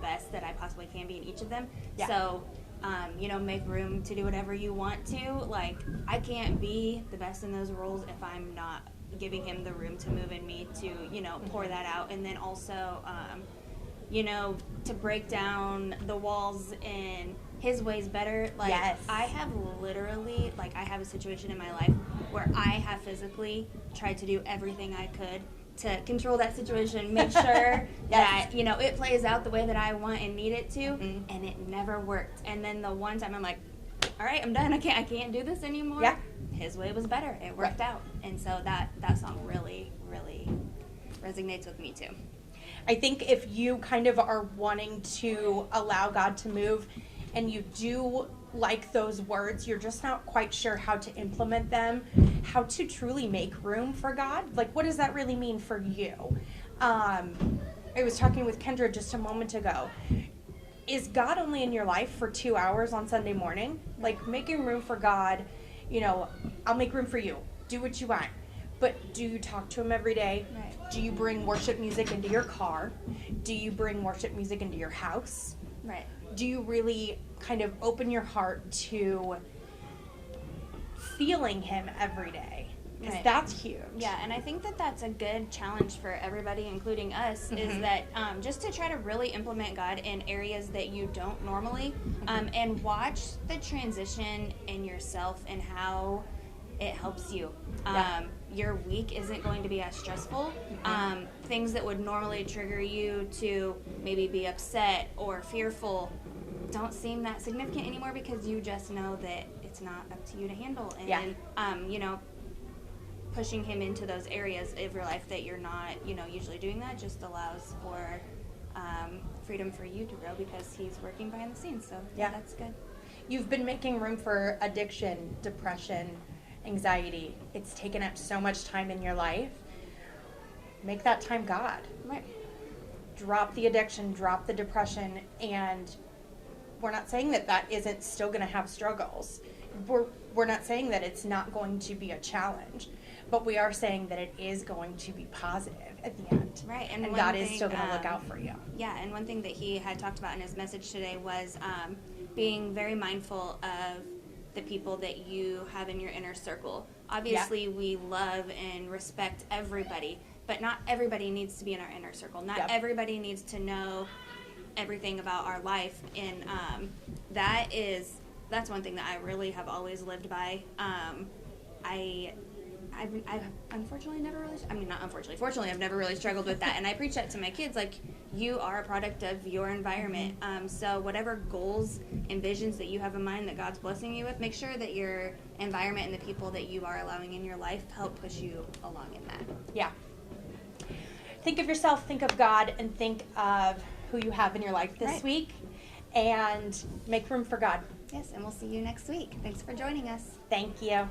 best that I possibly can be in each of them. Yeah. So, make room to do whatever you want to. Like, I can't be the best in those roles if I'm not giving him the room to move in me to, pour that out. And then also, to break down the walls in his ways better. Like, Yes. I have literally, I have a situation in my life where I have physically tried to do everything I could to control that situation, make sure that, it plays out the way that I want and need it to, and it never worked. And then the one time I'm like, all right, I'm done. I can't do this anymore. Yeah. His way was better. It worked out. And so that song really, really resonates with me too. I think if you kind of are wanting to allow God to move and you do like those words, you're just not quite sure how to implement them, how to truly make room for God. Like, what does that really mean for you? I was talking with Kendra just a moment ago. Is God only in your life for 2 hours on Sunday morning? Like, making room for God, I'll make room for you. Do what you want. But do you talk to him every day? Right. Do you bring worship music into your car? Do you bring worship music into your house? Right. Do you really kind of open your heart to feeling him every day? Because Right. that's huge. Yeah, and I think that that's a good challenge for everybody, including us, is that just to try to really implement God in areas that you don't normally, and watch the transition in yourself and how it helps you. Yeah. Your week isn't going to be as stressful. Things that would normally trigger you to maybe be upset or fearful don't seem that significant anymore because you just know that it's not up to you to handle. And pushing him into those areas of your life that you're not, usually doing that just allows for freedom for you to grow because he's working behind the scenes. So Yeah. that's good. You've been making room for addiction, depression, anxiety. It's taken up so much time in your life. Make that time God. Right. Drop the addiction, drop the depression, and we're not saying that isn't still going to have struggles. We're not saying that it's not going to be a challenge, but we are saying that it is going to be positive at the end. Right. And one God is thing, still going to look out for you. Yeah, and one thing that he had talked about in his message today was being very mindful of the people that you have in your inner circle. Obviously, we love and respect everybody, but not everybody needs to be in our inner circle. Not everybody needs to know everything about our life, and that's one thing that I really have always lived by. I've unfortunately never really, not unfortunately, fortunately I've never really struggled with that, and I preach that to my kids, like, you are a product of your environment, so whatever goals and visions that you have in mind that God's blessing you with, make sure that your environment and the people that you are allowing in your life help push you along in that. Yeah. Think of yourself, think of God, and think of who you have in your life this week, and make room for God. Yes, and we'll see you next week. Thanks for joining us. Thank you.